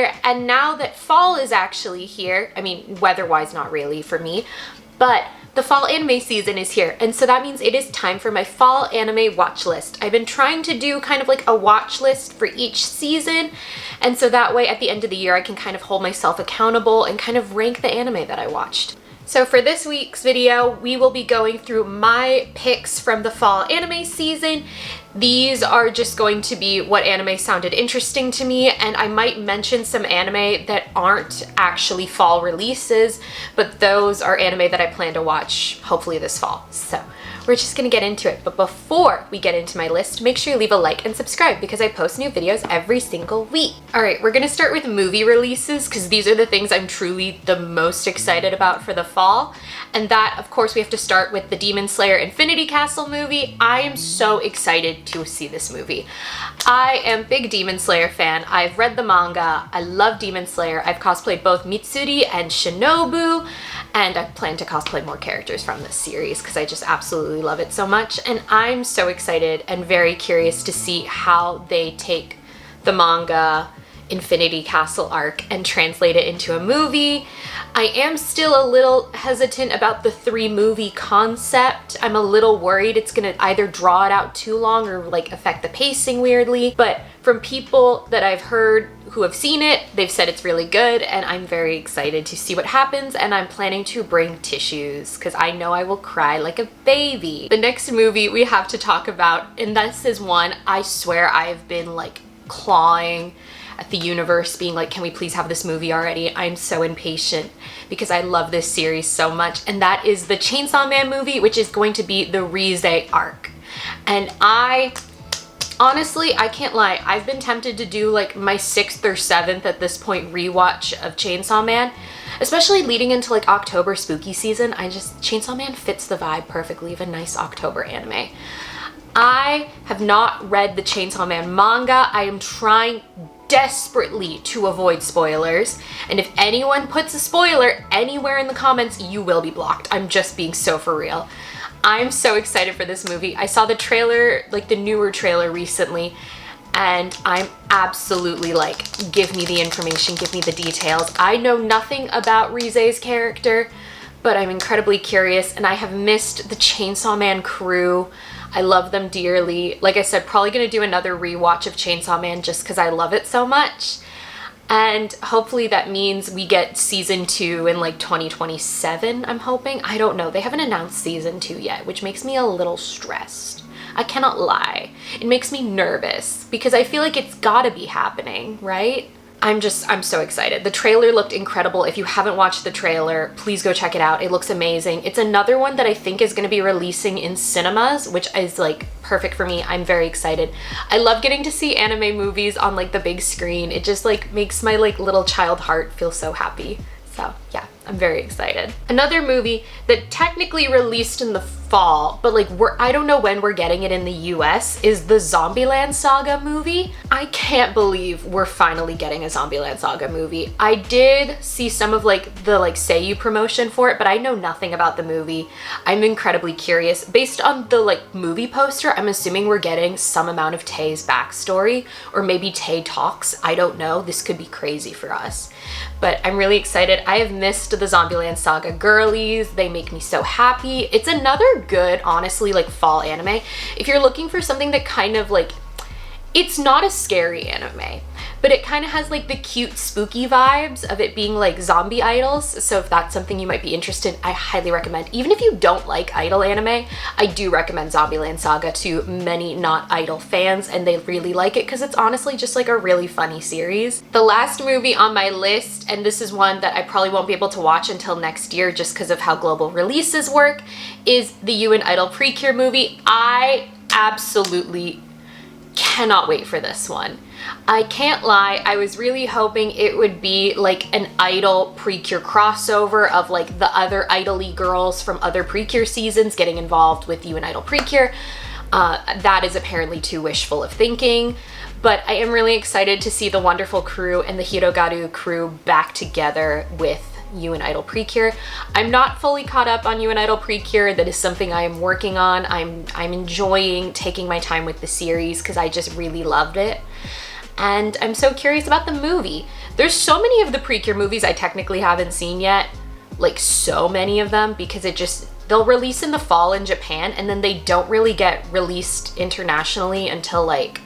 year, and now that fall is actually here, I mean, weather-wise not really for me, but the fall anime season is here, and so that means it is time for my fall anime watch list. I've been trying to do kind of like a watch list for each season, and so that way at the end of the year I can kind of hold myself accountable and kind of rank the anime that I watched. So for this week's video, we will be going through my picks from the fall anime season. These are just going to be what anime sounded interesting to me, and I might mention some anime that aren't actually fall releases, but those are anime that I plan to watch hopefully this fall. So we're just gonna get into it. But before we get into my list, make sure you leave a like and subscribe because I post new videos every single week. All right, we're gonna start with movie releases because these are the things I'm truly the most excited about for the fall. And that, of course, we have to start with the Demon Slayer Infinity Castle movie. I am so excited to see this movie. I am a big Demon Slayer fan. I've read the manga. I love Demon Slayer. I've cosplayed both Mitsuri and Shinobu, and I plan to cosplay more characters from this series because I just absolutely love it so much. And I'm so excited and very curious to see how they take the manga Infinity Castle arc and translate it into a movie. I am still a little hesitant about the 3-movie concept. I'm a little worried it's gonna either draw it out too long or like affect the pacing weirdly, but from people that I've heard who have seen it, they've said it's really good, and I'm very excited to see what happens, and I'm planning to bring tissues because I know I will cry like a baby. The next movie we have to talk about, and this is one I swear I've been like clawing at the universe being like, can we please have this movie already? I'm so impatient because I love this series so much, and that is the Chainsaw Man movie, which is going to be the Rize arc. And honestly, I can't lie, I've been tempted to do like my 6th or 7th at this point rewatch of Chainsaw Man, especially leading into like October spooky season. Chainsaw Man fits the vibe perfectly of a nice October anime. I have not read the Chainsaw Man manga. I am trying desperately to avoid spoilers, and if anyone puts a spoiler anywhere in the comments, you will be blocked. I'm just being so for real. I'm so excited for this movie. I saw the trailer, like the newer trailer recently, and I'm absolutely like, give me the information, give me the details. I know nothing about Rize's character, but I'm incredibly curious, and I have missed the Chainsaw Man crew. I love them dearly. Like I said, probably gonna do another rewatch of Chainsaw Man just because I love it so much. And hopefully that means we get season 2 in like 2027, I'm hoping. I don't know, they haven't announced season 2 yet, which makes me a little stressed. I cannot lie. It makes me nervous because I feel like it's gotta be happening, right? I'm so excited. The trailer looked incredible. If you haven't watched the trailer, please go check it out. It looks amazing. It's another one that I think is going to be releasing in cinemas, which is like perfect for me. I'm very excited. I love getting to see anime movies on like the big screen. It just like makes my like little child heart feel so happy. So yeah, I'm very excited. Another movie that technically released in the fall, but like I don't know when we're getting it in the US, is the Zombieland Saga movie. I can't believe we're finally getting a Zombieland Saga movie. I did see some of like the like Seiyu promotion for it, but I know nothing about the movie. I'm incredibly curious. Based on the like movie poster, I'm assuming we're getting some amount of Tei's backstory, or maybe Tei talks. I don't know. This could be crazy for us. But I'm really excited. I have missed the Zombieland Saga girlies. They make me so happy. It's another good, honestly, like fall anime. If you're looking for something that kind of like, it's not a scary anime, but it kind of has like the cute spooky vibes of it being like zombie idols. So if that's something you might be interested in, I highly recommend. Even if you don't like idol anime, I do recommend Zombieland Saga to many not idol fans, and they really like it because it's honestly just like a really funny series. The last movie on my list, and this is one that I probably won't be able to watch until next year just because of how global releases work, is the You and Idol Precure movie. I absolutely cannot wait for this one. I can't lie, I was really hoping it would be like an Idol Precure crossover of like the other Idol-y girls from other Precure seasons getting involved with You and Idol Precure. That is apparently too wishful of thinking, but I am really excited to see the wonderful crew and the Hirogaru crew back together with You and Idol Precure. I'm not fully caught up on You and Idol Precure. That is something I am working on. I'm enjoying taking my time with the series because I just really loved it. and I'm so curious about the movie. There's so many of the Precure movies I technically haven't seen yet, like so many of them, because they'll release in the fall in Japan and then they don't really get released internationally until like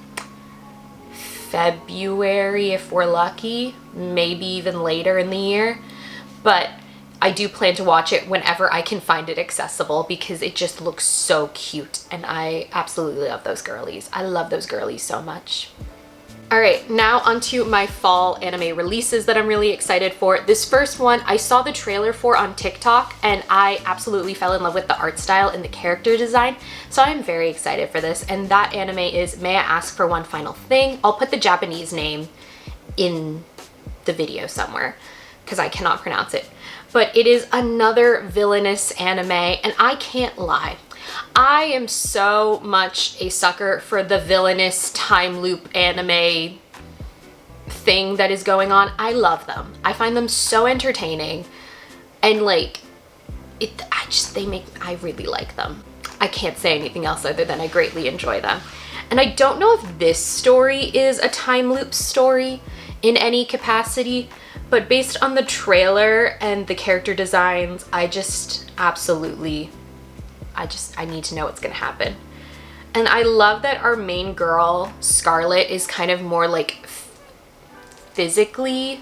February if we're lucky, maybe even later in the year. But I do plan to watch it whenever I can find it accessible because it just looks so cute and I absolutely love those girlies. I love those girlies so much. All right, now onto my fall anime releases that I'm really excited for. This first one, I saw the trailer for on TikTok and I absolutely fell in love with the art style and the character design. So I'm very excited for this. And that anime is May I Ask for One Final Thing? I'll put the Japanese name in the video somewhere because I cannot pronounce it. But it is another villainous anime and I can't lie. I am so much a sucker for the villainous time loop anime thing that is going on. I love them. I find them so entertaining and like I really like them. I can't say anything else other than I greatly enjoy them. And I don't know if this story is a time loop story in any capacity, but based on the trailer and the character designs, I need to know what's gonna happen. And I love that our main girl, Scarlet, is kind of more like physically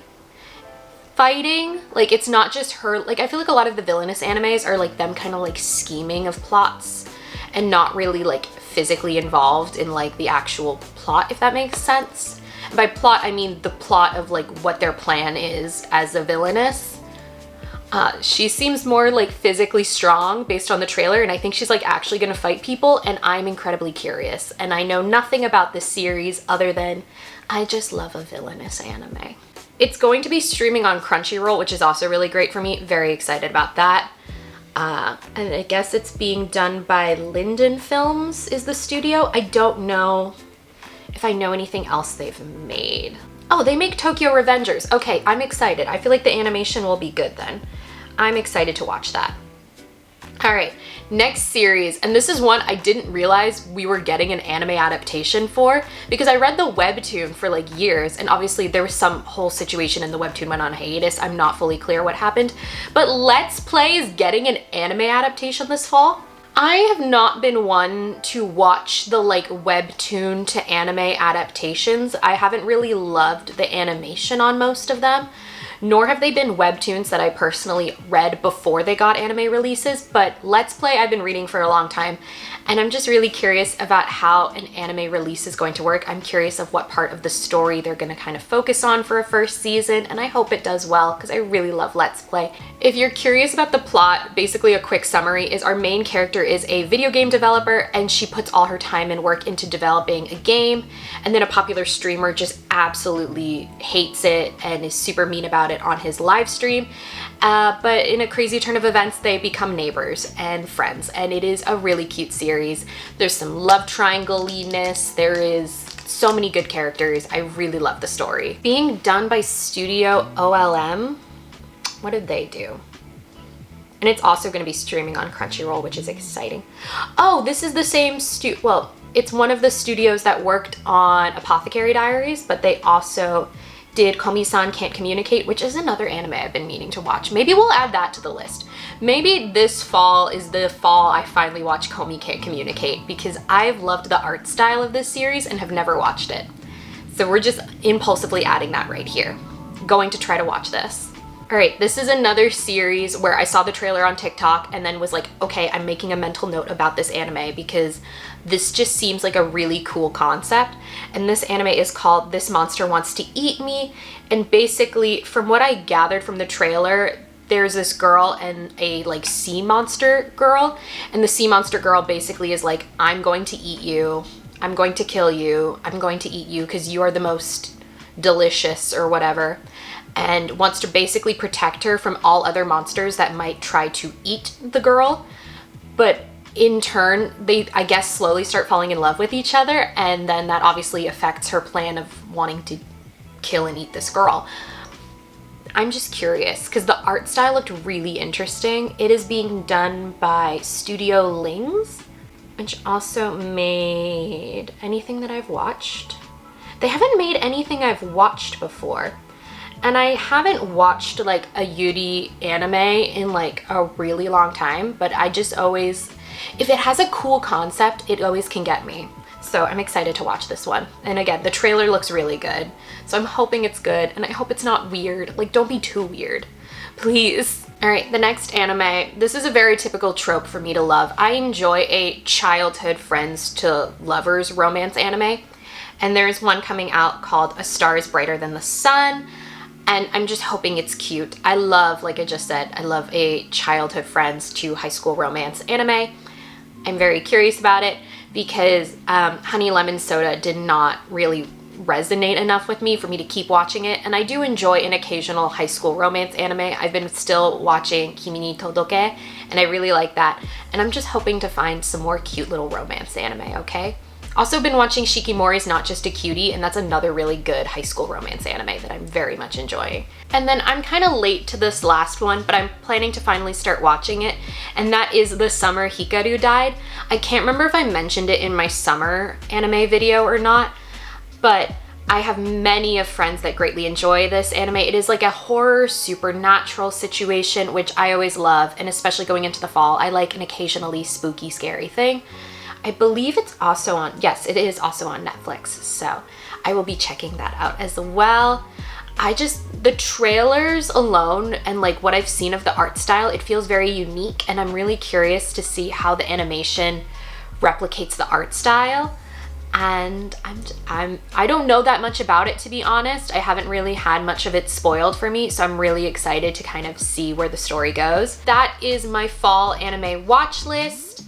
fighting. Like it's not just her, like I feel like a lot of the villainous animes are like them kind of like scheming of plots and not really like physically involved in like the actual plot, if that makes sense. And by plot, I mean the plot of like what their plan is as a villainess. She seems more like physically strong based on the trailer, and I think she's like actually gonna fight people, and I'm incredibly curious. And I know nothing about this series other than I just love a villainous anime. It's going to be streaming on Crunchyroll, which is also really great for me. Very excited about that. And I guess it's being done by Linden Films is the studio. I don't know if I know anything else they've made. Oh, they make Tokyo Revengers. Okay, I'm excited. I feel like the animation will be good then. I'm excited to watch that. All right, next series, and this is one I didn't realize we were getting an anime adaptation for because I read the webtoon for like years, and obviously there was some whole situation and the webtoon went on hiatus. I'm not fully clear what happened, but Let's Play is getting an anime adaptation this fall. I have not been one to watch the like webtoon to anime adaptations. I haven't really loved the animation on most of them, nor have they been webtoons that I personally read before they got anime releases, but Let's Play I've been reading for a long time, and I'm just really curious about how an anime release is going to work. I'm curious of what part of the story they're going to kind of focus on for a first season, and I hope it does well because I really love Let's Play. If you're curious about the plot, basically a quick summary is our main character is a video game developer and she puts all her time and work into developing a game, and then a popular streamer just absolutely hates it and is super mean about it on his live stream. But in a crazy turn of events, they become neighbors and friends, and it is a really cute series. There's some love triangle-iness. There is so many good characters. I really love the story. Being done by Studio OLM. What did they do? And it's also going to be streaming on Crunchyroll, which is exciting. Oh, this is the same well, it's one of the studios that worked on Apothecary Diaries, but they also did Komi-san Can't Communicate, which is another anime I've been meaning to watch. Maybe we'll add that to the list. Maybe this fall is the fall I finally watch Komi Can't Communicate because I've loved the art style of this series and have never watched it. So we're just impulsively adding that right here. Going to try to watch this. All right, this is another series where I saw the trailer on TikTok and then was like, okay, I'm making a mental note about this anime because this just seems like a really cool concept. And this anime is called This Monster Wants to Eat Me. And basically, from what I gathered from the trailer, there's this girl and a like sea monster girl. And the sea monster girl basically is like, I'm going to eat you. I'm going to kill you. I'm going to eat you because you are the most delicious or whatever. And wants to basically protect her from all other monsters that might try to eat the girl. But in turn, they, I guess, slowly start falling in love with each other, and then that obviously affects her plan of wanting to kill and eat this girl. I'm just curious, because the art style looked really interesting. It is being done by Studio Lings, which also made anything that I've watched. they haven't made anything I've watched before. And I haven't watched like a Yuri anime in like a really long time, but I just always, if it has a cool concept, it always can get me. So I'm excited to watch this one. And again, the trailer looks really good. So I'm hoping it's good, and I hope it's not weird. Like, don't be too weird, please. All right, the next anime. This is a very typical trope for me to love. I enjoy a childhood friends to lovers romance anime. And there's one coming out called A Star is Brighter Than the Sun. And I'm just hoping it's cute. I love, like I just said, I love a childhood friends to high school romance anime. I'm very curious about it because Honey Lemon Soda did not really resonate enough with me for me to keep watching it. And I do enjoy an occasional high school romance anime. I've been still watching Kimi ni Todoke, and I really like that. And I'm just hoping to find some more cute little romance anime, okay? Also been watching Shikimori's Not Just a Cutie, and that's another really good high school romance anime that I'm very much enjoying. And then I'm kind of late to this last one, but I'm planning to finally start watching it, and that is The Summer Hikaru Died. I can't remember if I mentioned it in my summer anime video or not, but I have many of friends that greatly enjoy this anime. It is like a horror supernatural situation, which I always love, and especially going into the fall, I like an occasionally spooky, scary thing. I believe it's also on, yes, it is also on Netflix, so I will be checking that out as well. The trailers alone and like what I've seen of the art style, it feels very unique, and I'm really curious to see how the animation replicates the art style. And I don't know that much about it, to be honest. I haven't really had much of it spoiled for me, so I'm really excited to kind of see where the story goes. That is my fall anime watch list.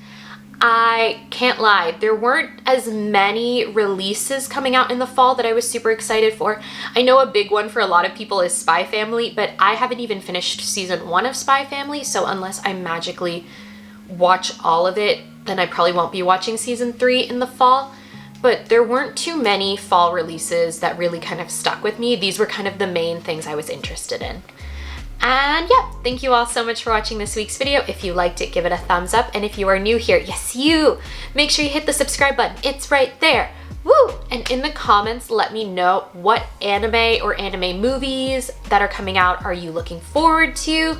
I can't lie, there weren't as many releases coming out in the fall that I was super excited for. I know a big one for a lot of people is Spy Family, but I haven't even finished season 1 of Spy Family, so unless I magically watch all of it, then I probably won't be watching season 3 in the fall. But there weren't too many fall releases that really kind of stuck with me. These were kind of the main things I was interested in. And yeah, thank you all so much for watching this week's video. If you liked it, give it a thumbs up. And if you are new here, yes you, make sure you hit the subscribe button. It's right there. Woo! And in the comments, let me know what anime or anime movies that are coming out are you looking forward to.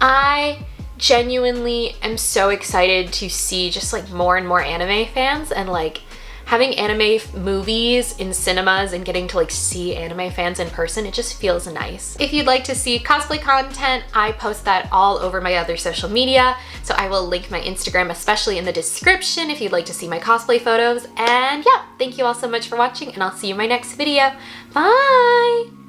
I genuinely am so excited to see just like more and more anime fans, and like having anime movies in cinemas and getting to like see anime fans in person, it just feels nice. If you'd like to see cosplay content, I post that all over my other social media. So I will link my Instagram, especially in the description, if you'd like to see my cosplay photos. And yeah, thank you all so much for watching, and I'll see you in my next video. Bye!